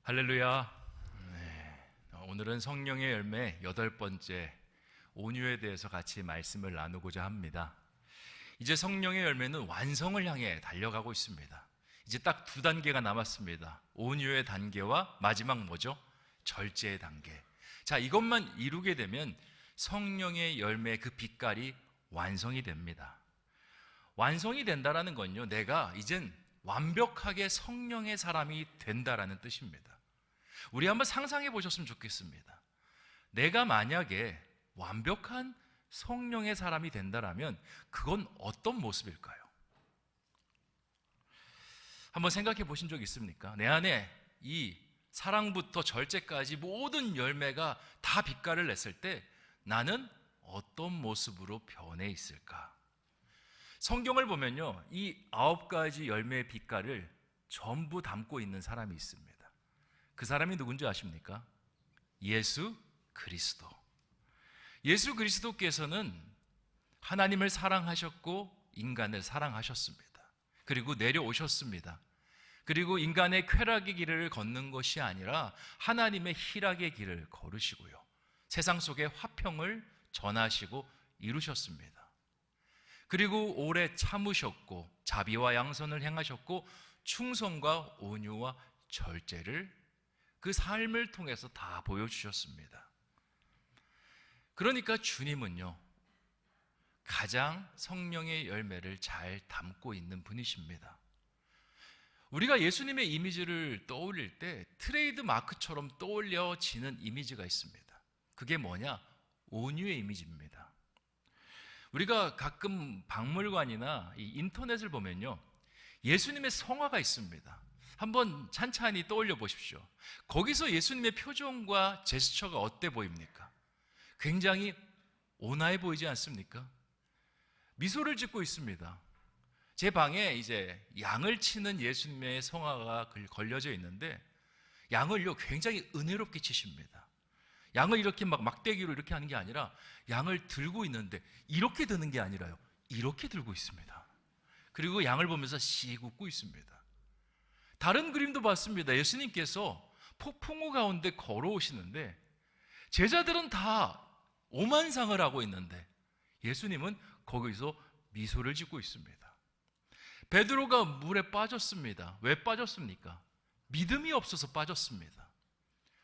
할렐루야. 오늘은 성령의 열매 8번째 온유에 대해서 같이 말씀을 나누고자 합니다. 이제 성령의 열매는 완성을 향해 달려가고 있습니다. 이제 딱 2단계가 남았습니다. 온유의 단계와 마지막 뭐죠? 절제의 단계. 자, 이것만 이루게 되면 성령의 열매의 그 빛깔이 완성이 됩니다. 완성이 된다라는 건요, 내가 이젠 완벽하게 성령의 사람이 된다라는 뜻입니다. 우리 한번 상상해 보셨으면 좋겠습니다. 내가 만약에 완벽한 성령의 사람이 된다라면 그건 어떤 모습일까요? 한번 생각해 보신 적 있습니까? 내 안에 이 사랑부터 절제까지 모든 열매가 다 빛깔을 냈을 때 나는 어떤 모습으로 변해 있을까? 성경을 보면요, 이 9가지 열매의 빛깔을 전부 담고 있는 사람이 있습니다. 그 사람이 누군지 아십니까? 예수 그리스도. 예수 그리스도께서는 하나님을 사랑하셨고 인간을 사랑하셨습니다. 그리고 내려오셨습니다. 그리고 인간의 쾌락의 길을 걷는 것이 아니라 하나님의 희락의 길을 걸으시고요, 세상 속에 화평을 전하시고 이루셨습니다. 그리고 오래 참으셨고 자비와 양선을 행하셨고 충성과 온유와 절제를 그 삶을 통해서 다 보여주셨습니다. 그러니까 주님은요, 가장 성령의 열매를 잘 담고 있는 분이십니다. 우리가 예수님의 이미지를 떠올릴 때 트레이드 마크처럼 떠올려지는 이미지가 있습니다. 그게 뭐냐? 온유의 이미지입니다. 우리가 가끔 박물관이나 이 인터넷을 보면요, 예수님의 성화가 있습니다. 한번 찬찬히 떠올려 보십시오. 거기서 예수님의 표정과 제스처가 어때 보입니까? 굉장히 온화해 보이지 않습니까? 미소를 짓고 있습니다. 제 방에 이제 양을 치는 예수님의 성화가 걸려져 있는데 양을요 굉장히 은혜롭게 치십니다. 양을 이렇게 막대기로 이렇게 하는 게 아니라 양을 들고 있는데 이렇게 드는 게 아니라요, 이렇게 들고 있습니다. 그리고 양을 보면서 씩 웃고 있습니다. 다른 그림도 봤습니다. 예수님께서 폭풍우 가운데 걸어오시는데 제자들은 다 오만상을 하고 있는데 예수님은 거기서 미소를 짓고 있습니다. 베드로가 물에 빠졌습니다. 왜 빠졌습니까? 믿음이 없어서 빠졌습니다.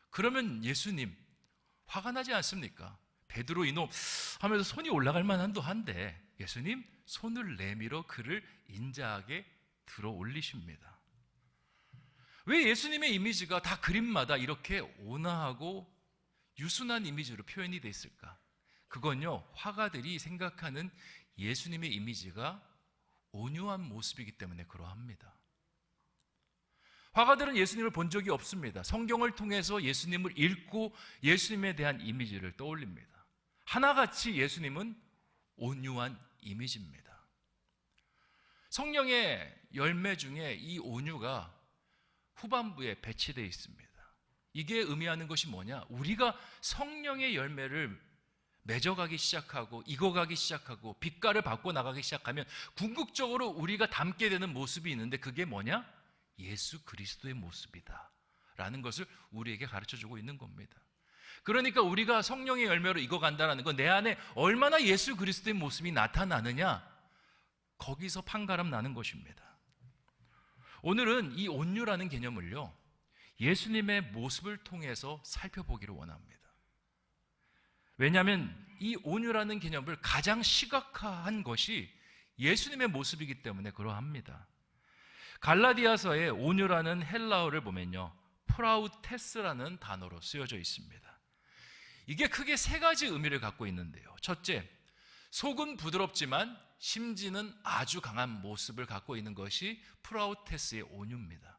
그러면 예수님 화가 나지 않습니까? 베드로 이놈 하면서 손이 올라갈 만한도 한데 예수님 손을 내밀어 그를 인자하게 들어 올리십니다. 왜 예수님의 이미지가 다 그림마다 이렇게 온화하고 유순한 이미지로 표현이 되어 있을까? 그건요, 화가들이 생각하는 예수님의 이미지가 온유한 모습이기 때문에 그러합니다. 화가들은 예수님을 본 적이 없습니다. 성경을 통해서 예수님을 읽고 예수님에 대한 이미지를 떠올립니다. 하나같이 예수님은 온유한 이미지입니다. 성령의 열매 중에 이 온유가 후반부에 배치되어 있습니다. 이게 의미하는 것이 뭐냐? 우리가 성령의 열매를 맺어가기 시작하고 익어가기 시작하고 빛깔을 바꿔 나가기 시작하면 궁극적으로 우리가 담게 되는 모습이 있는데 그게 뭐냐? 예수 그리스도의 모습이다 라는 것을 우리에게 가르쳐주고 있는 겁니다. 그러니까 우리가 성령의 열매로 익어간다는 건 내 안에 얼마나 예수 그리스도의 모습이 나타나느냐, 거기서 판가름 나는 것입니다. 오늘은 이 온유라는 개념을요, 예수님의 모습을 통해서 살펴보기를 원합니다. 왜냐하면 이 온유라는 개념을 가장 시각화한 것이 예수님의 모습이기 때문에 그러합니다. 갈라디아서에 온유라는 헬라어를 보면요, 프라우테스라는 단어로 쓰여져 있습니다. 이게 크게 3가지 의미를 갖고 있는데요, 첫째, 속은 부드럽지만 심지는 아주 강한 모습을 갖고 있는 것이 프라우테스의 온유입니다.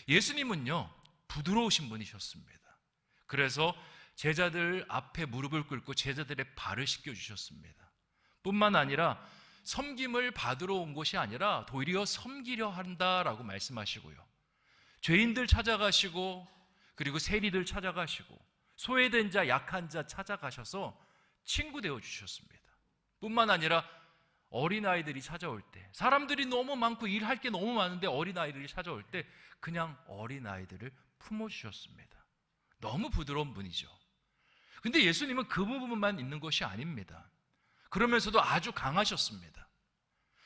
예수님은요, 부드러우신 분이셨습니다. 그래서 제자들 앞에 무릎을 꿇고 제자들의 발을 씻겨주셨습니다. 뿐만 아니라 섬김을 받으러 온 것이 아니라 도리어 섬기려 한다라고 말씀하시고요, 죄인들 찾아가시고 그리고 세리들 찾아가시고 소외된 자, 약한 자 찾아가셔서 친구 되어 주셨습니다. 뿐만 아니라 어린아이들이 찾아올 때, 사람들이 너무 많고 일할 게 너무 많은데 어린아이들이 찾아올 때 그냥 어린아이들을 품어주셨습니다. 너무 부드러운 분이죠. 근데 예수님은 그 부분만 있는 것이 아닙니다. 그러면서도 아주 강하셨습니다.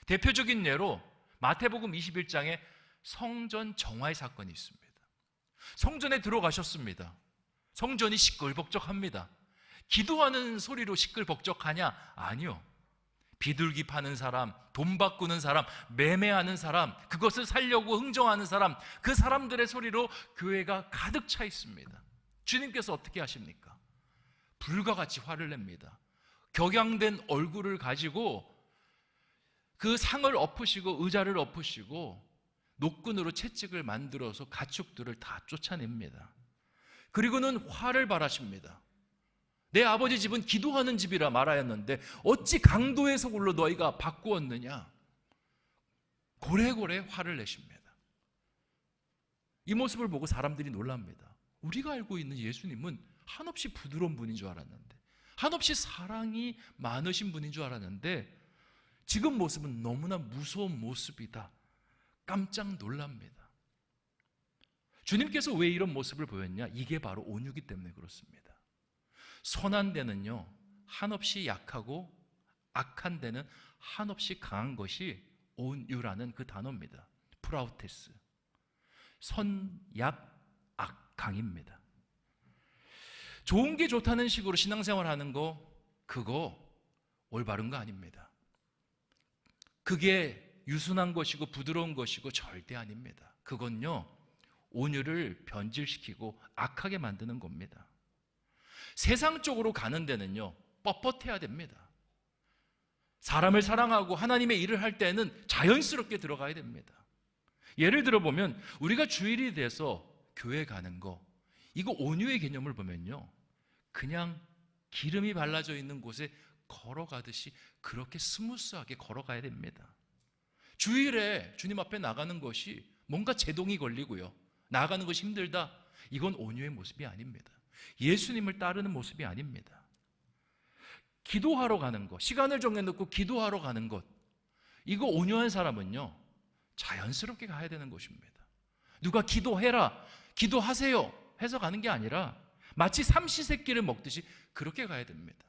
대표적인 예로 마태복음 21장에 성전 정화의 사건이 있습니다. 성전에 들어가셨습니다. 성전이 시끌벅적합니다. 기도하는 소리로 시끌벅적하냐? 아니요. 비둘기 파는 사람, 돈 바꾸는 사람, 매매하는 사람, 그것을 살려고 흥정하는 사람, 그 사람들의 소리로 교회가 가득 차 있습니다. 주님께서 어떻게 하십니까? 불과 같이 화를 냅니다. 격양된 얼굴을 가지고 그 상을 엎으시고 의자를 엎으시고 노끈으로 채찍을 만들어서 가축들을 다 쫓아냅니다. 그리고는 화를 발하십니다. 내 아버지 집은 기도하는 집이라 말하였는데 어찌 강도의 소굴로 너희가 바꾸었느냐? 고래고래 화를 내십니다. 이 모습을 보고 사람들이 놀랍니다. 우리가 알고 있는 예수님은 한없이 부드러운 분인 줄 알았는데, 한없이 사랑이 많으신 분인 줄 알았는데 지금 모습은 너무나 무서운 모습이다. 깜짝 놀랍니다. 주님께서 왜 이런 모습을 보였냐? 이게 바로 온유기 때문에 그렇습니다. 선한 데는요, 한없이 약하고 악한 데는 한없이 강한 것이 온유라는 그 단어입니다. 프라우테스. 선, 약, 악, 강입니다. 좋은 게 좋다는 식으로 신앙생활 하는 거, 그거 올바른 거 아닙니다. 그게 유순한 것이고 부드러운 것이고 절대 아닙니다. 그건요, 온유를 변질시키고 악하게 만드는 겁니다. 세상 쪽으로 가는 데는요, 뻣뻣해야 됩니다. 사람을 사랑하고 하나님의 일을 할 때는 자연스럽게 들어가야 됩니다. 예를 들어 보면 우리가 주일이 돼서 교회 가는 거, 이거 온유의 개념을 보면요, 그냥 기름이 발라져 있는 곳에 걸어가듯이 그렇게 스무스하게 걸어가야 됩니다. 주일에 주님 앞에 나가는 것이 뭔가 제동이 걸리고요, 나가는 것이 힘들다, 이건 온유의 모습이 아닙니다. 예수님을 따르는 모습이 아닙니다. 기도하러 가는 것, 시간을 정해놓고 기도하러 가는 것, 이거 온유한 사람은요, 자연스럽게 가야 되는 것입니다. 누가 기도해라, 기도하세요 해서 가는 게 아니라 마치 삼시세끼를 먹듯이 그렇게 가야 됩니다.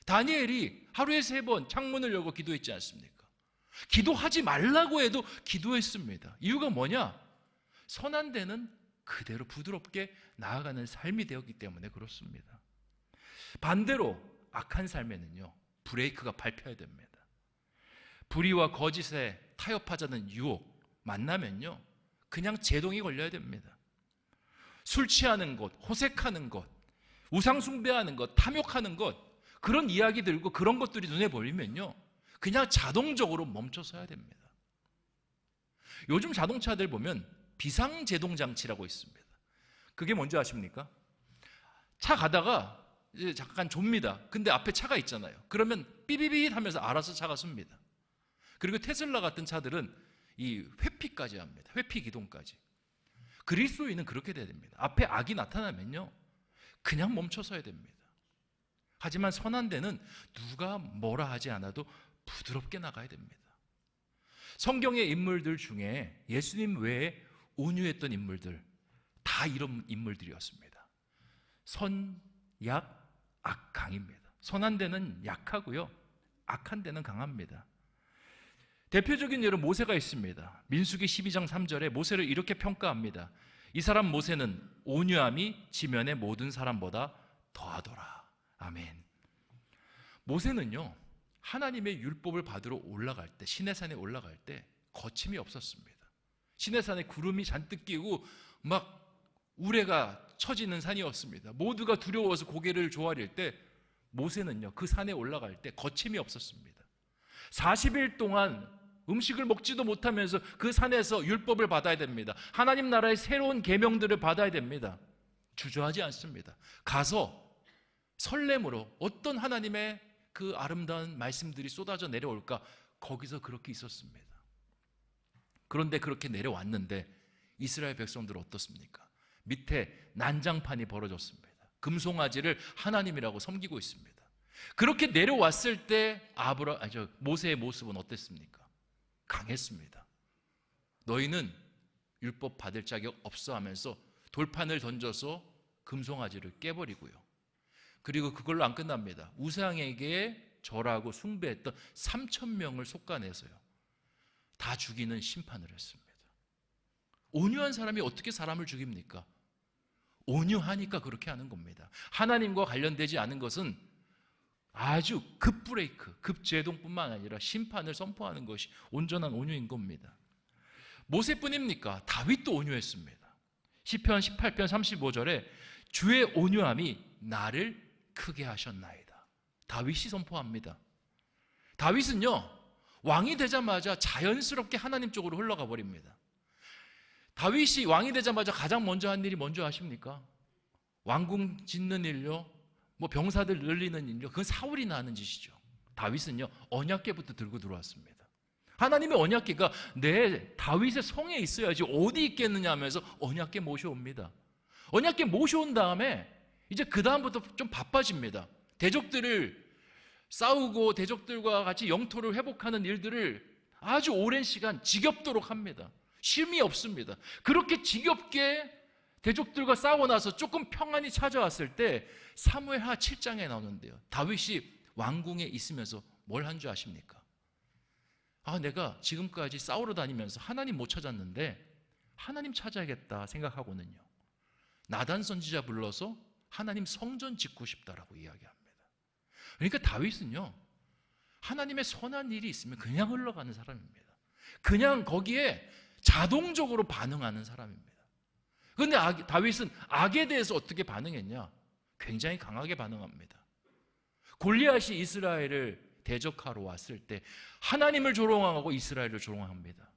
다니엘이 하루에 3번 창문을 열고 기도했지 않습니까? 기도하지 말라고 해도 기도했습니다. 이유가 뭐냐? 선한 데는 그대로 부드럽게 나아가는 삶이 되었기 때문에 그렇습니다. 반대로 악한 삶에는요, 브레이크가 밟혀야 됩니다. 불의와 거짓에 타협하자는 유혹 만나면요, 그냥 제동이 걸려야 됩니다. 술 취하는 것, 호색하는 것, 우상 숭배하는 것, 탐욕하는 것, 그런 이야기 들고 그런 것들이 눈에 보이면요, 그냥 자동적으로 멈춰서야 됩니다. 요즘 자동차들 보면 비상제동장치라고 있습니다. 그게 뭔지 아십니까? 차 가다가 이제 잠깐 좁니다. 근데 앞에 차가 있잖아요. 그러면 삐비빗 하면서 알아서 차가 씁니다. 그리고 테슬라 같은 차들은 이 회피까지 합니다. 회피 기동까지. 그리스도인은 그렇게 돼야 됩니다. 앞에 악이 나타나면요, 그냥 멈춰서야 됩니다. 하지만 선한 데는 누가 뭐라 하지 않아도 부드럽게 나가야 됩니다. 성경의 인물들 중에 예수님 외에 온유했던 인물들, 다 이런 인물들이었습니다. 선, 약, 악, 강입니다. 선한 데는 약하고요, 악한 데는 강합니다. 대표적인 예로 모세가 있습니다. 민수기 12장 3절에 모세를 이렇게 평가합니다. 이 사람 모세는 온유함이 지면의 모든 사람보다 더하더라. 아멘. 모세는요, 하나님의 율법을 받으러 올라갈 때, 시내산에 올라갈 때 거침이 없었습니다. 시내산에 구름이 잔뜩 끼고 막 우레가 처지는 산이었습니다. 모두가 두려워서 고개를 조아릴 때 모세는요, 그 산에 올라갈 때 거침이 없었습니다. 40일 동안 음식을 먹지도 못하면서 그 산에서 율법을 받아야 됩니다. 하나님 나라의 새로운 계명들을 받아야 됩니다. 주저하지 않습니다. 가서 설렘으로 어떤 하나님의 그 아름다운 말씀들이 쏟아져 내려올까, 거기서 그렇게 있었습니다. 그런데 그렇게 내려왔는데 이스라엘 백성들은 어떻습니까? 밑에 난장판이 벌어졌습니다. 금송아지를 하나님이라고 섬기고 있습니다. 그렇게 내려왔을 때 모세의 모습은 어땠습니까? 강했습니다. 너희는 율법 받을 자격 없어 하면서 돌판을 던져서 금송아지를 깨버리고요. 그리고 그걸로 안 끝납니다. 우상에게 절하고 숭배했던 3,000명을 속아내서요, 다 죽이는 심판을 했습니다. 온유한 사람이 어떻게 사람을 죽입니까? 온유하니까 그렇게 하는 겁니다. 하나님과 관련되지 않은 것은 아주 급브레이크, 급제동뿐만 아니라 심판을 선포하는 것이 온전한 온유인 겁니다. 모세뿐입니까? 다윗도 온유했습니다. 시편 18편 35절에 주의 온유함이 나를 크게 하셨나이다. 다윗이 선포합니다. 다윗은요, 왕이 되자마자 자연스럽게 하나님 쪽으로 흘러가 버립니다. 다윗이 왕이 되자마자 가장 먼저 한 일이 뭔지 아십니까? 왕궁 짓는 일요, 병사들 늘리는 일요, 그건 사울이 하는 짓이죠. 다윗은요, 언약궤부터 들고 들어왔습니다. 하나님의 언약궤가 내 다윗의 성에 있어야지 어디 있겠느냐 하면서 언약궤 모셔옵니다. 언약궤 모셔온 다음에 이제 그 다음부터 좀 바빠집니다. 대적들을 싸우고 대적들과 같이 영토를 회복하는 일들을 아주 오랜 시간 지겹도록 합니다. 쉼이 없습니다. 그렇게 지겹게 대적들과 싸우고 나서 조금 평안이 찾아왔을 때 사무엘하 7장에 나오는데요, 다윗이 왕궁에 있으면서 뭘 한 줄 아십니까? 내가 지금까지 싸우러 다니면서 하나님 못 찾았는데 하나님 찾아야겠다 생각하고는요, 나단 선지자 불러서 하나님 성전 짓고 싶다라고 이야기합니다. 그러니까 다윗은요, 하나님의 선한 일이 있으면 그냥 흘러가는 사람입니다. 그냥 거기에 자동적으로 반응하는 사람입니다. 그런데 다윗은 악에 대해서 어떻게 반응했냐? 굉장히 강하게 반응합니다. 골리앗이 이스라엘을 대적하러 왔을 때 하나님을 조롱하고 이스라엘을 조롱합니다.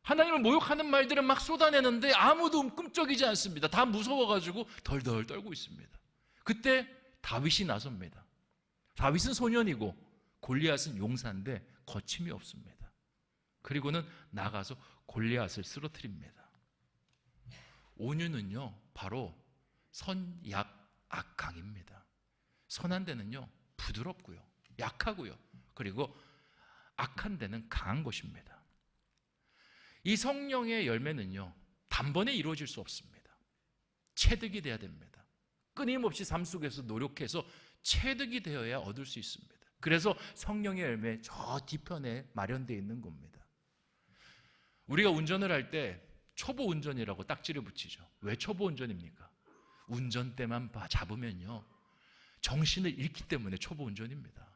하나님을 모욕하는 말들을 막 쏟아내는데 아무도 끔쩍이지 않습니다. 다 무서워가지고 덜덜 떨고 있습니다. 그때 다윗이 나섭니다. 다윗은 소년이고 골리앗은 용사인데 거침이 없습니다. 그리고는 나가서 골리앗을 쓰러뜨립니다. 온유는요, 바로 선약악강입니다. 선한 데는요, 부드럽고요, 약하고요, 그리고 악한 데는 강한 것입니다. 이 성령의 열매는요, 단번에 이루어질 수 없습니다. 체득이 돼야 됩니다. 끊임없이 삶 속에서 노력해서 체득이 되어야 얻을 수 있습니다. 그래서 성령의 열매 저 뒤편에 마련되어 있는 겁니다. 우리가 운전을 할 때 초보 운전이라고 딱지를 붙이죠. 왜 초보 운전입니까? 운전대만 잡으면요, 정신을 잃기 때문에 초보 운전입니다.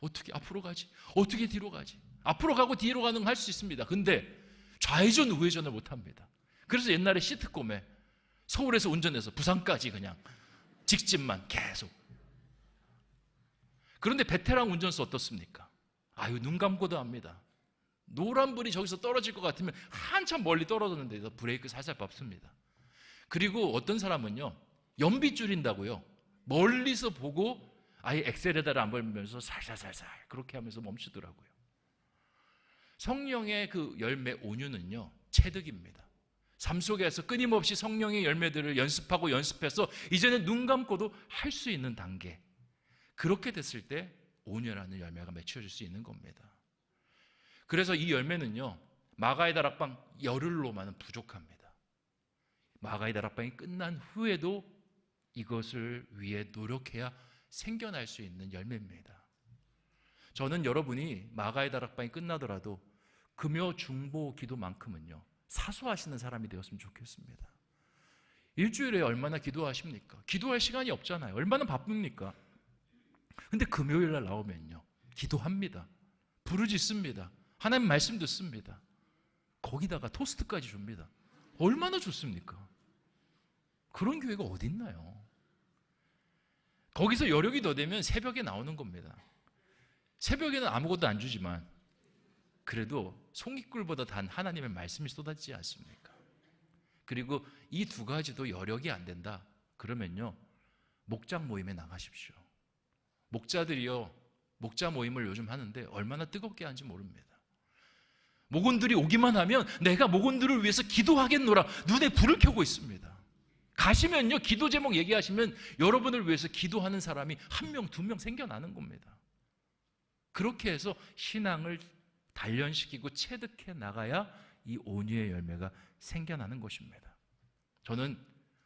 어떻게 앞으로 가지? 어떻게 뒤로 가지? 앞으로 가고 뒤로 가는 건 할 수 있습니다. 근데 좌회전 우회전을 못합니다. 그래서 옛날에 시트콤에 서울에서 운전해서 부산까지 그냥 직진만 계속. 그런데 베테랑 운전수 어떻습니까? 눈 감고도 합니다. 노란불이 저기서 떨어질 것 같으면 한참 멀리 떨어졌는데도 브레이크 살살 밟습니다. 그리고 어떤 사람은요, 연비 줄인다고요, 멀리서 보고 아예 엑셀에다를 안 밟으면서 살살살살 그렇게 하면서 멈추더라고요. 성령의 그 열매 온유는요, 체득입니다. 삶 속에서 끊임없이 성령의 열매들을 연습하고 연습해서 이제는 눈 감고도 할 수 있는 단계, 그렇게 됐을 때 온유라는 열매가 맺혀질 수 있는 겁니다. 그래서 이 열매는요, 마가의 다락방 열흘로만은 부족합니다. 마가의 다락방이 끝난 후에도 이것을 위해 노력해야 생겨날 수 있는 열매입니다. 저는 여러분이 마가의 다락방이 끝나더라도 금요 중보 기도만큼은요, 사수하시는 사람이 되었으면 좋겠습니다. 일주일에 얼마나 기도하십니까? 기도할 시간이 없잖아요. 얼마나 바쁩니까? 근데 금요일 날 나오면요, 기도합니다. 부르짖습니다. 하나님 말씀 듣습니다. 거기다가 토스트까지 줍니다. 얼마나 좋습니까? 그런 교회가 어디 있나요? 거기서 여력이 더 되면 새벽에 나오는 겁니다. 새벽에는 아무것도 안 주지만 그래도 송이꿀보다 단 하나님의 말씀이 쏟아지지 않습니까? 그리고 이 두 가지도 여력이 안 된다 그러면요, 목장 모임에 나가십시오. 목자들이요, 목자 모임을 요즘 하는데 얼마나 뜨겁게 하는지 모릅니다. 목원들이 오기만 하면 내가 목원들을 위해서 기도하겠노라 눈에 불을 켜고 있습니다. 가시면요, 기도 제목 얘기하시면 여러분을 위해서 기도하는 사람이 1명, 2명 생겨나는 겁니다. 그렇게 해서 신앙을 단련시키고 체득해 나가야 이 온유의 열매가 생겨나는 것입니다. 저는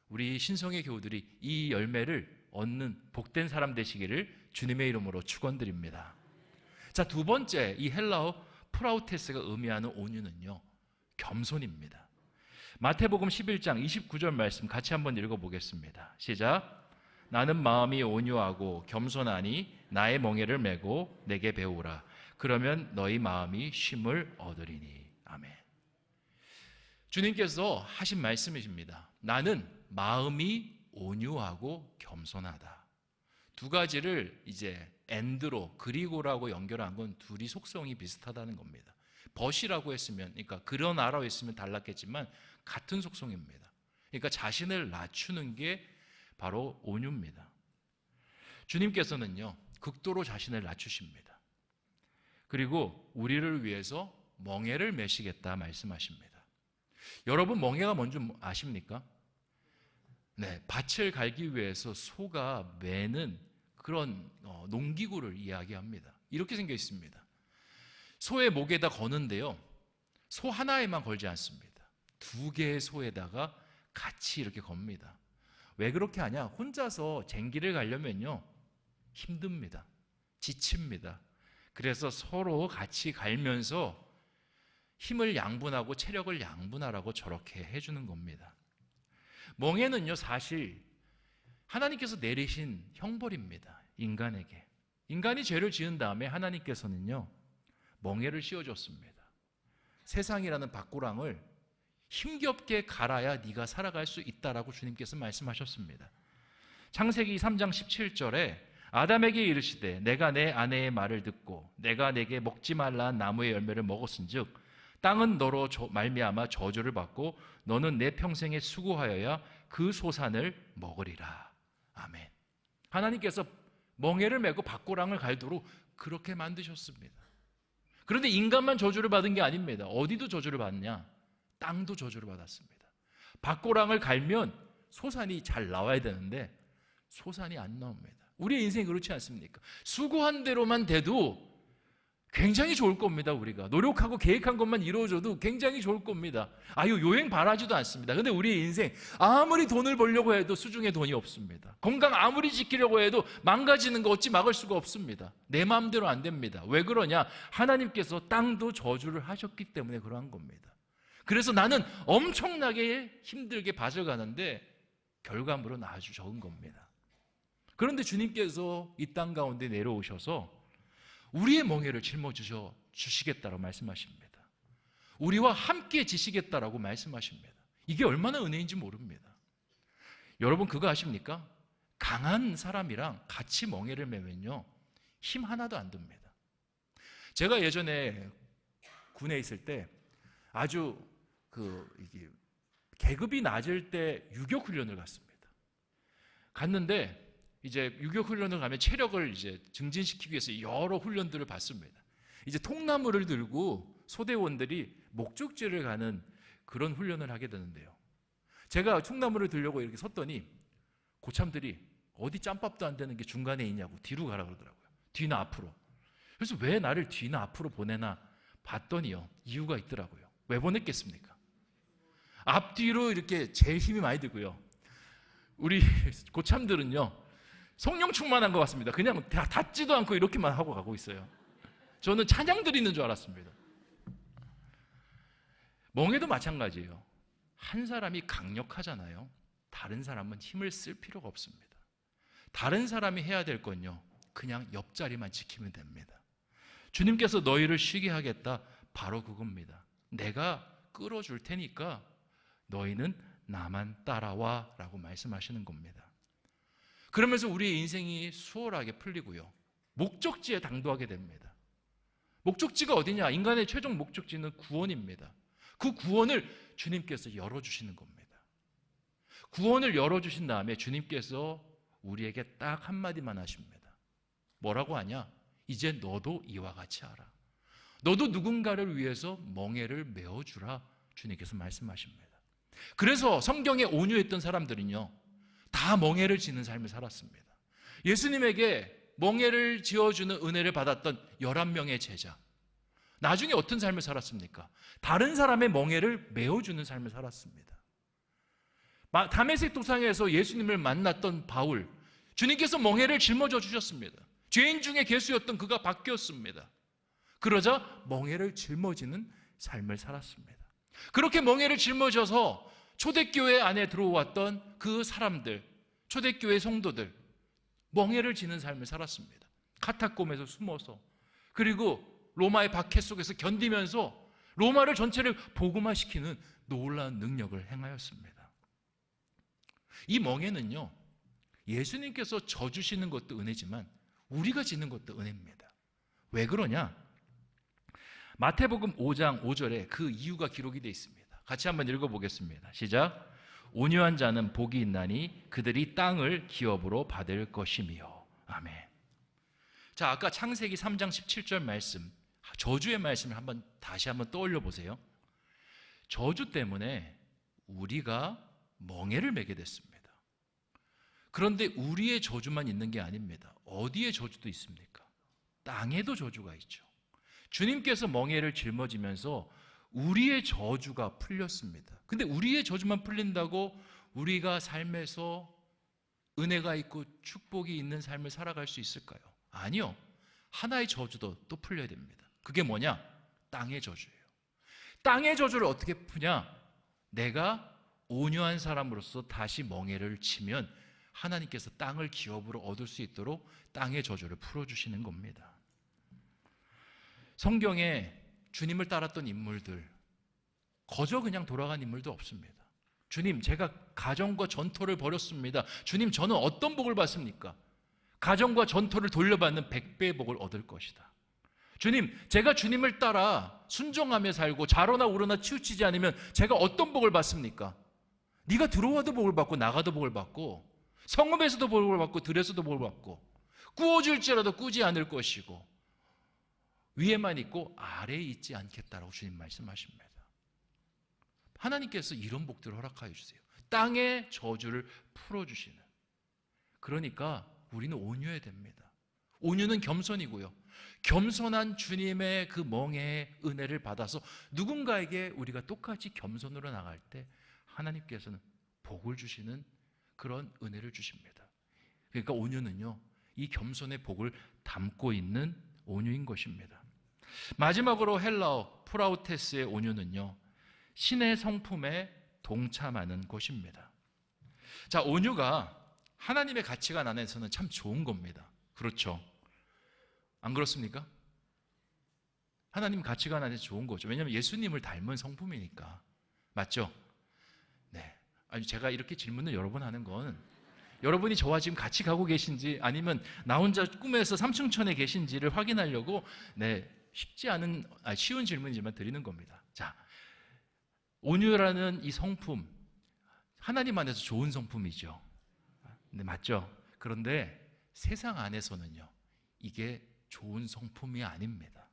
우리 신성의 교우들이 이 열매를 얻는 복된 사람 되시기를 주님의 이름으로 축원드립니다. 자, 두 번째, 이 헬라어 프라우테스가 의미하는 온유는요, 겸손입니다. 마태복음 11장 29절 말씀 같이 한번 읽어보겠습니다. 시작. 나는 마음이 온유하고 겸손하니 나의 멍에를 메고 내게 배우라. 그러면 너희 마음이 쉼을 얻으리니. 아멘. 주님께서 하신 말씀이십니다. 나는 마음이 온유하고 겸손하다. 두 가지를 이제 엔드로, 그리고라고 연결한 건 둘이 속성이 비슷하다는 겁니다. 벗이라고 했으면, 그러니까 그러나라고 했으면 달랐겠지만 같은 속성입니다. 그러니까 자신을 낮추는 게 바로 온유입니다. 주님께서는요, 극도로 자신을 낮추십니다. 그리고 우리를 위해서 멍에를 메시겠다 말씀하십니다. 여러분, 멍에가 뭔지 아십니까? 네, 밭을 갈기 위해서 소가 매는 그런 농기구를 이야기합니다. 이렇게 생겨 있습니다. 소의 목에다 거는데요, 소 하나에만 걸지 않습니다. 2개의 소에다가 같이 이렇게 겁니다. 왜 그렇게 하냐? 혼자서 쟁기를 가려면요, 힘듭니다. 지칩니다. 그래서 서로 같이 갈면서 힘을 양분하고 체력을 양분하라고 저렇게 해주는 겁니다. 멍에는요, 사실 하나님께서 내리신 형벌입니다. 인간에게. 인간이 죄를 지은 다음에 하나님께서는요, 멍에를 씌워줬습니다. 세상이라는 밭고랑을 힘겹게 갈아야 네가 살아갈 수 있다라고 주님께서 말씀하셨습니다. 창세기 3장 17절에 아담에게 이르시되 내가 내 아내의 말을 듣고 내가 내게 먹지 말라 한 나무의 열매를 먹었은즉 땅은 너로 말미암아 저주를 받고 너는 내 평생에 수고하여야 그 소산을 먹으리라. 아멘. 하나님께서 멍에를 메고 밭고랑을 갈도록 그렇게 만드셨습니다. 그런데 인간만 저주를 받은 게 아닙니다. 어디도 저주를 받냐? 땅도 저주를 받았습니다. 밭고랑을 갈면 소산이 잘 나와야 되는데 소산이 안 나옵니다. 우리의 인생이 그렇지 않습니까? 수고한 대로만 돼도 굉장히 좋을 겁니다. 우리가 노력하고 계획한 것만 이루어져도 굉장히 좋을 겁니다. 아유, 요행 바라지도 않습니다. 근데 우리의 인생 아무리 돈을 벌려고 해도 수중에 돈이 없습니다. 건강 아무리 지키려고 해도 망가지는 거 어찌 막을 수가 없습니다. 내 마음대로 안 됩니다. 왜 그러냐? 하나님께서 땅도 저주를 하셨기 때문에 그러한 겁니다. 그래서 나는 엄청나게 힘들게 밭을 가는데 결과물은 아주 적은 겁니다. 그런데 주님께서 이 땅 가운데 내려오셔서 우리의 멍에를 짊어지셔 주시겠다고 말씀하십니다. 우리와 함께 지시겠다라고 말씀하십니다. 이게 얼마나 은혜인지 모릅니다. 여러분, 그거 아십니까? 강한 사람이랑 같이 멍에를 메면요, 힘 하나도 안 듭니다. 제가 예전에 군에 있을 때 아주 이게 계급이 낮을 때 유격 훈련을 갔습니다. 갔는데 이제 유격 훈련을 가면 체력을 이제 증진시키기 위해서 여러 훈련들을 받습니다. 이제 통나무를 들고 소대원들이 목적지를 가는 그런 훈련을 하게 되는데요. 제가 통나무를 들려고 이렇게 섰더니 고참들이 어디 짬밥도 안 되는 게 중간에 있냐고 뒤로 가라 그러더라고요. 뒤나 앞으로. 그래서 왜 나를 뒤나 앞으로 보내나 봤더니요, 이유가 있더라고요. 왜 보냈겠습니까? 앞뒤로 이렇게 제일 힘이 많이 들고요. 우리 고참들은요, 성령 충만한 것 같습니다. 그냥 닿지도 않고 이렇게만 하고 가고 있어요. 저는 찬양 드리는 줄 알았습니다. 멍에도 마찬가지예요. 한 사람이 강력하잖아요. 다른 사람은 힘을 쓸 필요가 없습니다. 다른 사람이 해야 될 건요, 그냥 옆자리만 지키면 됩니다. 주님께서 너희를 쉬게 하겠다, 바로 그겁니다. 내가 끌어줄 테니까 너희는 나만 따라와 라고 말씀하시는 겁니다. 그러면서 우리의 인생이 수월하게 풀리고요, 목적지에 당도하게 됩니다. 목적지가 어디냐? 인간의 최종 목적지는 구원입니다. 그 구원을 주님께서 열어주시는 겁니다. 구원을 열어주신 다음에 주님께서 우리에게 딱 한마디만 하십니다. 뭐라고 하냐? 이제 너도 이와 같이 하라. 너도 누군가를 위해서 멍에를 메어주라. 주님께서 말씀하십니다. 그래서 성경에 온유했던 사람들은요, 다 멍에를 지는 삶을 살았습니다. 예수님에게 멍에를 지어주는 은혜를 받았던 11명의 제자, 나중에 어떤 삶을 살았습니까? 다른 사람의 멍에를 메워주는 삶을 살았습니다. 다메섹 도상에서 예수님을 만났던 바울, 주님께서 멍에를 짊어져 주셨습니다. 죄인 중에 괴수였던 그가 바뀌었습니다. 그러자 멍에를 짊어지는 삶을 살았습니다. 그렇게 멍에를 짊어져서 초대교회 안에 들어왔던 그 사람들, 초대교회 성도들, 멍에를 지는 삶을 살았습니다. 카타콤에서 숨어서, 그리고 로마의 박해 속에서 견디면서 로마를 전체를 복음화시키는 놀라운 능력을 행하였습니다. 이 멍에는요, 예수님께서 져주시는 것도 은혜지만 우리가 지는 것도 은혜입니다. 왜 그러냐? 마태복음 5장 5절에 그 이유가 기록이 되어 있습니다. 같이 한번 읽어보겠습니다. 시작. 온유한 자는 복이 있나니 그들이 땅을 기업으로 받을 것이며. 아멘. 자, 아까 창세기 3장 17절 말씀, 저주의 말씀을 다시 한번 떠올려 보세요. 저주 때문에 우리가 멍에를 매게 됐습니다. 그런데 우리의 저주만 있는 게 아닙니다. 어디에 저주도 있습니까? 땅에도 저주가 있죠. 주님께서 멍에를 짊어지면서 우리의 저주가 풀렸습니다. 근데 우리의 저주만 풀린다고 우리가 삶에서 은혜가 있고 축복이 있는 삶을 살아갈 수 있을까요? 아니요. 하나의 저주도 또 풀려야 됩니다. 그게 뭐냐? 땅의 저주예요. 땅의 저주를 어떻게 푸냐? 내가 온유한 사람으로서 다시 멍에를 치면 하나님께서 땅을 기업으로 얻을 수 있도록 땅의 저주를 풀어주시는 겁니다. 성경에 주님을 따랐던 인물들, 거저 그냥 돌아간 인물도 없습니다. 주님, 제가 가정과 전토를 벌였습니다. 주님, 저는 어떤 복을 받습니까? 가정과 전토를 돌려받는 100배의 복을 얻을 것이다. 주님, 제가 주님을 따라 순종하며 살고 자로나 우러나 치우치지 않으면 제가 어떤 복을 받습니까? 네가 들어와도 복을 받고 나가도 복을 받고 성읍에서도 복을 받고 들에서도 복을 받고 꾸어줄지라도 꾸지 않을 것이고 위에만 있고 아래에 있지 않겠다라고 주님 말씀하십니다. 하나님께서 이런 복들을 허락하여 주세요. 땅의 저주를 풀어주시는. 그러니까 우리는 온유해야 됩니다. 온유는 겸손이고요. 겸손한 주님의 그 멍에의 은혜를 받아서 누군가에게 우리가 똑같이 겸손으로 나갈 때 하나님께서는 복을 주시는 그런 은혜를 주십니다. 그러니까 온유는요, 이 겸손의 복을 담고 있는 온유인 것입니다. 마지막으로 헬라어 프라우테스의 온유는요, 신의 성품에 동참하는 것입니다. 자, 온유가 하나님의 가치관 안에서는 참 좋은 겁니다. 그렇죠? 안 그렇습니까? 하나님 가치관 안에서 좋은 거죠. 왜냐하면 예수님을 닮은 성품이니까. 맞죠? 네. 아니, 제가 이렇게 질문을 여러 번 하는 건 여러분이 저와 지금 같이 가고 계신지 아니면 나 혼자 꿈에서 삼층천에 계신지를 확인하려고 쉬운 질문이지만 드리는 겁니다. 자, 온유라는 이 성품, 하나님 안에서 좋은 성품이죠. 네, 맞죠? 그런데 세상 안에서는요, 이게 좋은 성품이 아닙니다.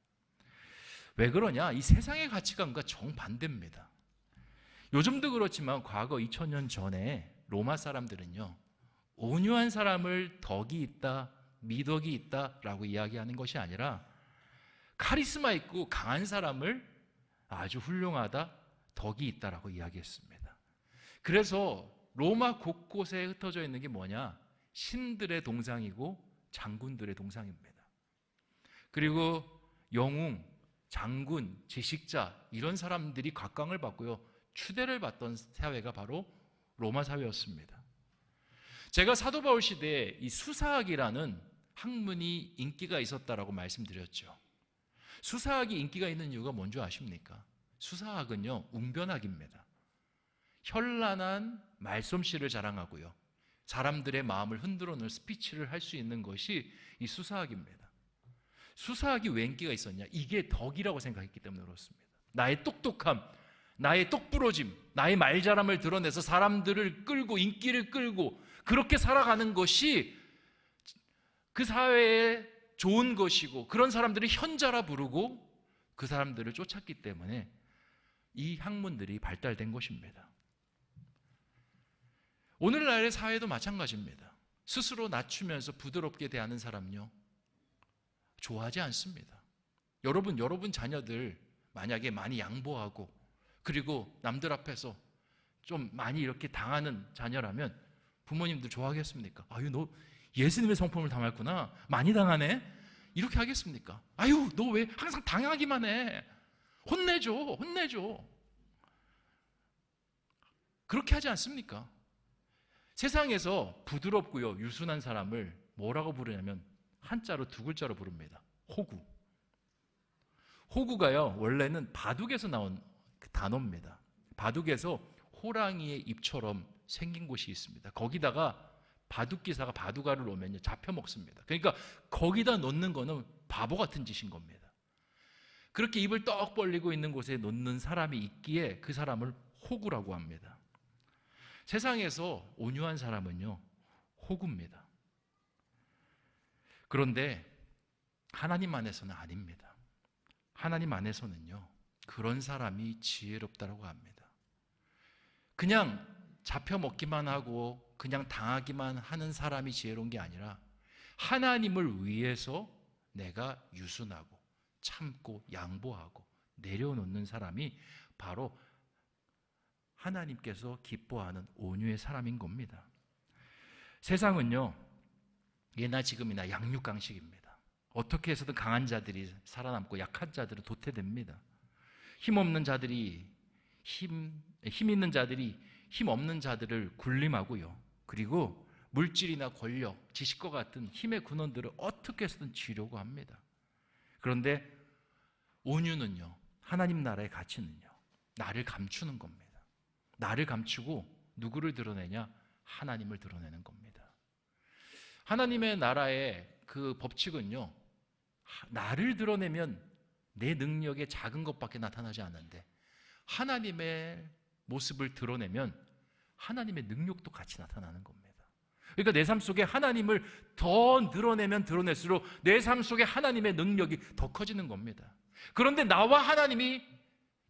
왜 그러냐? 이 세상의 가치관과 정반대입니다. 요즘도 그렇지만 과거 2000년 전에 로마 사람들은요, 온유한 사람을 덕이 있다, 미덕이 있다라고 이야기하는 것이 아니라 카리스마 있고 강한 사람을 아주 훌륭하다, 덕이 있다라고 이야기했습니다. 그래서 로마 곳곳에 흩어져 있는 게 뭐냐? 신들의 동상이고 장군들의 동상입니다. 그리고 영웅, 장군, 지식자 이런 사람들이 각광을 받고요, 추대를 받던 사회가 바로 로마 사회였습니다. 제가 사도 바울 시대에 이 수사학이라는 학문이 인기가 있었다라고 말씀드렸죠. 수사학이 인기가 있는 이유가 뭔지 아십니까? 수사학은요, 웅변학입니다. 현란한 말솜씨를 자랑하고요, 사람들의 마음을 흔들어 놓을 스피치를 할 수 있는 것이 이 수사학입니다. 수사학이 왜 인기가 있었냐? 이게 덕이라고 생각했기 때문에 그렇습니다. 나의 똑똑함, 나의 똑부러짐, 나의 말잘함을 드러내서 사람들을 끌고 인기를 끌고 그렇게 살아가는 것이 그 사회에 좋은 것이고 그런 사람들을 현자라 부르고 그 사람들을 쫓았기 때문에 이 학문들이 발달된 것입니다. 오늘날의 사회도 마찬가지입니다. 스스로 낮추면서 부드럽게 대하는 사람요, 좋아하지 않습니다. 여러분 자녀들 만약에 많이 양보하고 그리고 남들 앞에서 좀 많이 이렇게 당하는 자녀라면 부모님들 좋아하겠습니까? 아유, 너 예수님의 성품을 당했구나, 많이 당하네, 이렇게 하겠습니까? 아유, 너 왜 항상 당하기만 해, 혼내줘. 그렇게 하지 않습니까? 세상에서 부드럽고요 유순한 사람을 뭐라고 부르냐면 한자로 두 글자로 부릅니다. 호구. 호구가요 원래는 바둑에서 나온 그 단어입니다. 바둑에서 호랑이의 입처럼 생긴 곳이 있습니다. 거기다가 바둑기사가 바둑알을 놓으면 잡혀 먹습니다. 그러니까 거기다 놓는 거는 바보 같은 짓인 겁니다. 그렇게 입을 떡 벌리고 있는 곳에 놓는 사람이 있기에 그 사람을 호구라고 합니다. 세상에서 온유한 사람은요 호구입니다. 그런데 하나님 안에서는 아닙니다. 하나님 안에서는요 그런 사람이 지혜롭다고 합니다. 그냥 잡혀 먹기만 하고 그냥 당하기만 하는 사람이 지혜로운 게 아니라 하나님을 위해서 내가 유순하고 참고 양보하고 내려놓는 사람이 바로 하나님께서 기뻐하는 온유의 사람인 겁니다. 세상은요 예나 지금이나 양육강식입니다. 어떻게 해서든 강한 자들이 살아남고 약한 자들은 도태됩니다. 힘없는 자들이 힘 있는 자들이 힘 없는 자들을 군림하고요. 그리고 물질이나 권력, 지식과 같은 힘의 근원들을 어떻게 해서든 쥐려고 합니다. 그런데 온유는요, 하나님 나라의 가치는요, 나를 감추는 겁니다. 나를 감추고 누구를 드러내냐? 하나님을 드러내는 겁니다. 하나님의 나라의 그 법칙은요, 나를 드러내면 내 능력의 작은 것밖에 나타나지 않는데 하나님의 모습을 드러내면 하나님의 능력도 같이 나타나는 겁니다. 그러니까 내 삶 속에 하나님을 더 늘어내면 드러낼수록 내 삶 속에 하나님의 능력이 더 커지는 겁니다. 그런데 나와 하나님이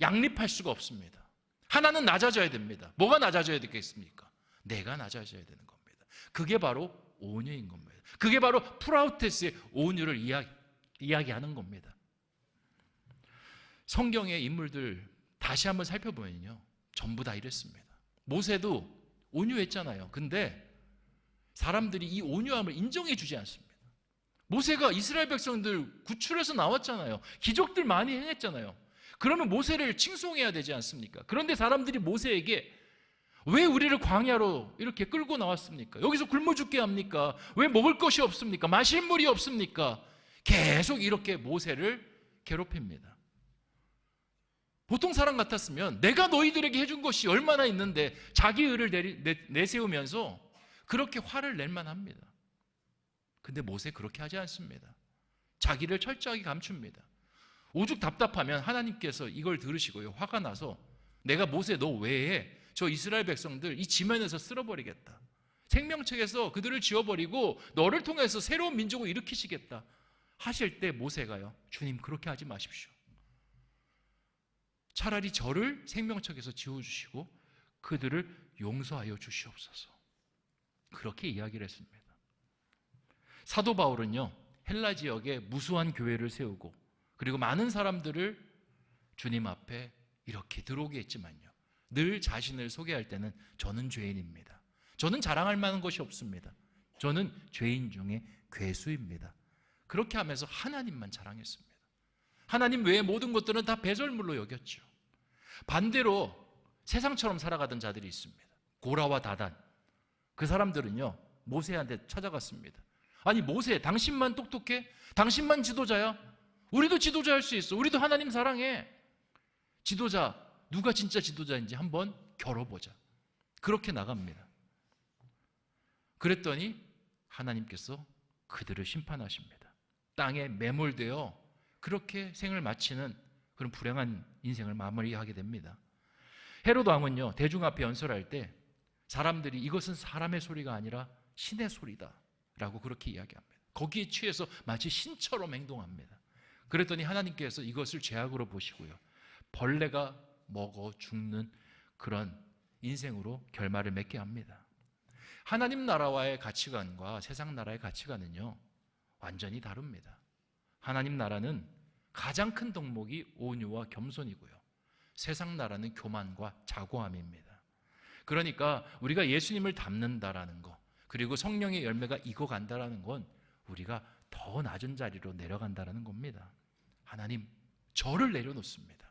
양립할 수가 없습니다. 하나는 낮아져야 됩니다. 뭐가 낮아져야 되겠습니까? 내가 낮아져야 되는 겁니다. 그게 바로 온유인 겁니다. 그게 바로 프라우테스의 온유를 이야기하는 겁니다. 성경의 인물들 다시 한번 살펴보면요 전부 다 이랬습니다. 모세도 온유했잖아요. 근데 사람들이 이 온유함을 인정해 주지 않습니다. 모세가 이스라엘 백성들 구출해서 나왔잖아요. 기적들 많이 행했잖아요. 그러면 모세를 칭송해야 되지 않습니까? 그런데 사람들이 모세에게 왜 우리를 광야로 이렇게 끌고 나왔습니까? 여기서 굶어 죽게 합니까? 왜 먹을 것이 없습니까? 마실 물이 없습니까? 계속 이렇게 모세를 괴롭힙니다. 보통 사람 같았으면 내가 너희들에게 해준 것이 얼마나 있는데 자기 의를 내세우면서 그렇게 화를 낼 만합니다. 근데 모세 그렇게 하지 않습니다. 자기를 철저하게 감춥니다. 오죽 답답하면 하나님께서 이걸 들으시고요 화가 나서 내가 모세 너 외에 저 이스라엘 백성들 이 지면에서 쓸어버리겠다. 생명책에서 그들을 지워버리고 너를 통해서 새로운 민족을 일으키시겠다 하실 때 모세가요 주님 그렇게 하지 마십시오. 차라리 저를 생명책에서 지워주시고 그들을 용서하여 주시옵소서. 그렇게 이야기를 했습니다. 사도 바울은요 헬라 지역에 무수한 교회를 세우고 그리고 많은 사람들을 주님 앞에 이렇게 들어오게 했지만요 늘 자신을 소개할 때는 저는 죄인입니다. 저는 자랑할 만한 것이 없습니다. 저는 죄인 중에 괴수입니다. 그렇게 하면서 하나님만 자랑했습니다. 하나님 외의 모든 것들은 다 배설물로 여겼죠. 반대로 세상처럼 살아가던 자들이 있습니다. 고라와 다단. 그 사람들은요 모세한테 찾아갔습니다. 아니 모세 당신만 똑똑해? 당신만 지도자야? 우리도 지도자 할 수 있어. 우리도 하나님 사랑해. 지도자 누가 진짜 지도자인지 한번 겨뤄보자. 그렇게 나갑니다. 그랬더니 하나님께서 그들을 심판하십니다. 땅에 매몰되어 그렇게 생을 마치는 그런 불행한 인생을 마무리하게 됩니다. 헤롯 왕은요 대중 앞에 연설할 때 사람들이 이것은 사람의 소리가 아니라 신의 소리다 라고 그렇게 이야기합니다. 거기에 취해서 마치 신처럼 행동합니다. 그랬더니 하나님께서 이것을 죄악으로 보시고요 벌레가 먹어 죽는 그런 인생으로 결말을 맺게 합니다. 하나님 나라와의 가치관과 세상 나라의 가치관은요, 완전히 다릅니다. 하나님 나라는 가장 큰 덕목이 온유와 겸손이고요, 세상 나라는 교만과 자고함입니다. 그러니까 우리가 예수님을 닮는다라는 것, 그리고 성령의 열매가 익어간다라는 건 우리가 더 낮은 자리로 내려간다라는 겁니다. 하나님, 저를 내려놓습니다.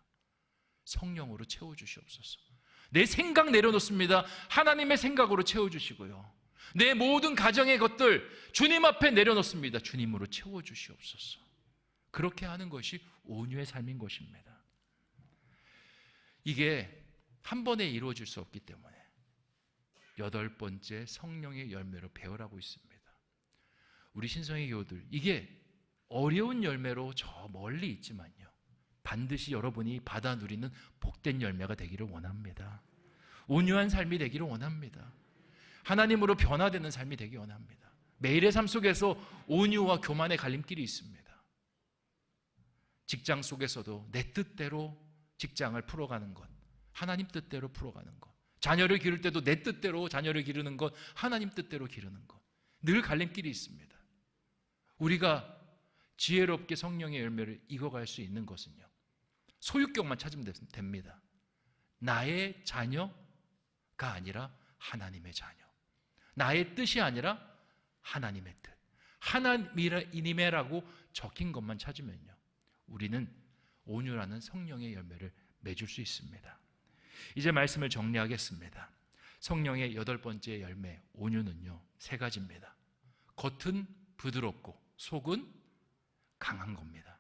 성령으로 채워주시옵소서. 내 생각 내려놓습니다. 하나님의 생각으로 채워주시고요, 내 모든 가정의 것들 주님 앞에 내려놓습니다. 주님으로 채워주시옵소서. 그렇게 하는 것이 온유의 삶인 것입니다. 이게 한 번에 이루어질 수 없기 때문에 8번째 성령의 열매로 배우라고 있습니다. 우리 신성의 교우들, 이게 어려운 열매로 저 멀리 있지만요, 반드시 여러분이 받아 누리는 복된 열매가 되기를 원합니다. 온유한 삶이 되기를 원합니다. 하나님으로 변화되는 삶이 되기 원합니다. 매일의 삶 속에서 온유와 교만의 갈림길이 있습니다. 직장 속에서도 내 뜻대로 직장을 풀어가는 것, 하나님 뜻대로 풀어가는 것, 자녀를 기를 때도 내 뜻대로 자녀를 기르는 것, 하나님 뜻대로 기르는 것, 늘 갈림길이 있습니다. 우리가 지혜롭게 성령의 열매를 익어갈 수 있는 것은요, 소유격만 찾으면 됩니다. 나의 자녀가 아니라 하나님의 자녀, 나의 뜻이 아니라 하나님의 뜻, 하나님이라고 적힌 것만 찾으면요, 우리는 온유라는 성령의 열매를 맺을 수 있습니다. 이제 말씀을 정리하겠습니다. 성령의 8번째 열매 온유는요, 3가지입니다. 겉은 부드럽고 속은 강한 겁니다.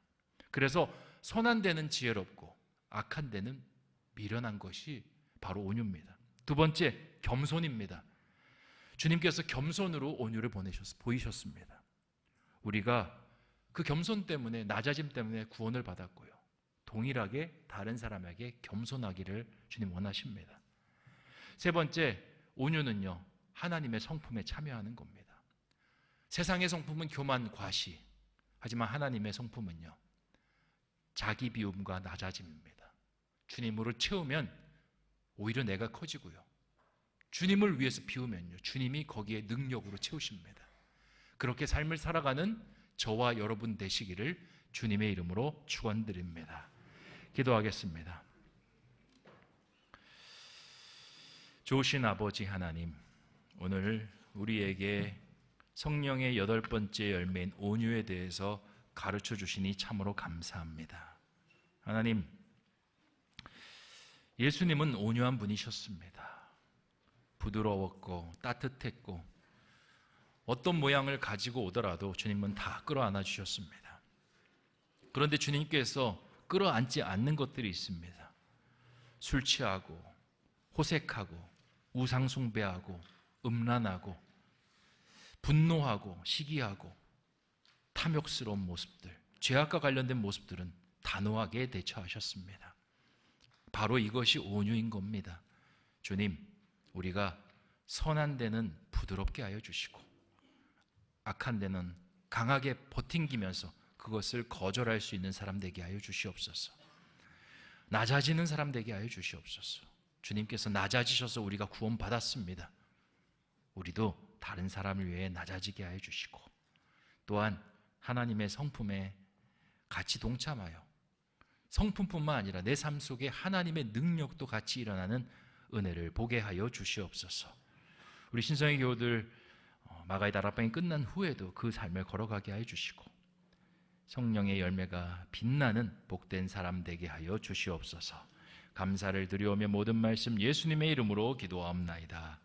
그래서 선한 데는 지혜롭고 악한 데는 미련한 것이 바로 온유입니다. 2번째, 겸손입니다. 주님께서 겸손으로 온유를 보이셨습니다. 우리가 그 겸손 때문에, 낮아짐 때문에 구원을 받았고요, 동일하게 다른 사람에게 겸손하기를 주님 원하십니다. 3번째, 온유는요, 하나님의 성품에 참여하는 겁니다. 세상의 성품은 교만, 과시, 하지만 하나님의 성품은요, 자기 비움과 낮아짐입니다. 주님으로 채우면 오히려 내가 커지고요, 주님을 위해서 비우면요, 주님이 거기에 능력으로 채우십니다. 그렇게 삶을 살아가는 저와 여러분 되시기를 주님의 이름으로 축원드립니다. 기도하겠습니다. 좋으신 아버지 하나님, 오늘 우리에게 성령의 8번째 열매인 온유에 대해서 가르쳐 주시니 참으로 감사합니다. 하나님, 예수님은 온유한 분이셨습니다. 부드러웠고 따뜻했고 어떤 모양을 가지고 오더라도 주님은 다 끌어안아 주셨습니다. 그런데 주님께서 끌어안지 않는 것들이 있습니다. 술 취하고 호색하고 우상숭배하고 음란하고 분노하고 시기하고 탐욕스러운 모습들, 죄악과 관련된 모습들은 단호하게 대처하셨습니다. 바로 이것이 온유인 겁니다. 주님, 우리가 선한 데는 부드럽게 하여 주시고 악한 데는 강하게 버팅기면서 그것을 거절할 수 있는 사람 되게 하여 주시옵소서. 낮아지는 사람 되게 하여 주시옵소서. 주님께서 낮아지셔서 우리가 구원받았습니다. 우리도 다른 사람을 위해 낮아지게 하여 주시고, 또한 하나님의 성품에 같이 동참하여 성품뿐만 아니라 내 삶 속에 하나님의 능력도 같이 일어나는 은혜를 보게 하여 주시옵소서. 우리 신성의 교우들 마가의 다락방이 끝난 후에도 그 삶을 걸어가게 하여 주시고 성령의 열매가 빛나는 복된 사람 되게 하여 주시옵소서. 감사를 드리오며 모든 말씀 예수님의 이름으로 기도하옵나이다.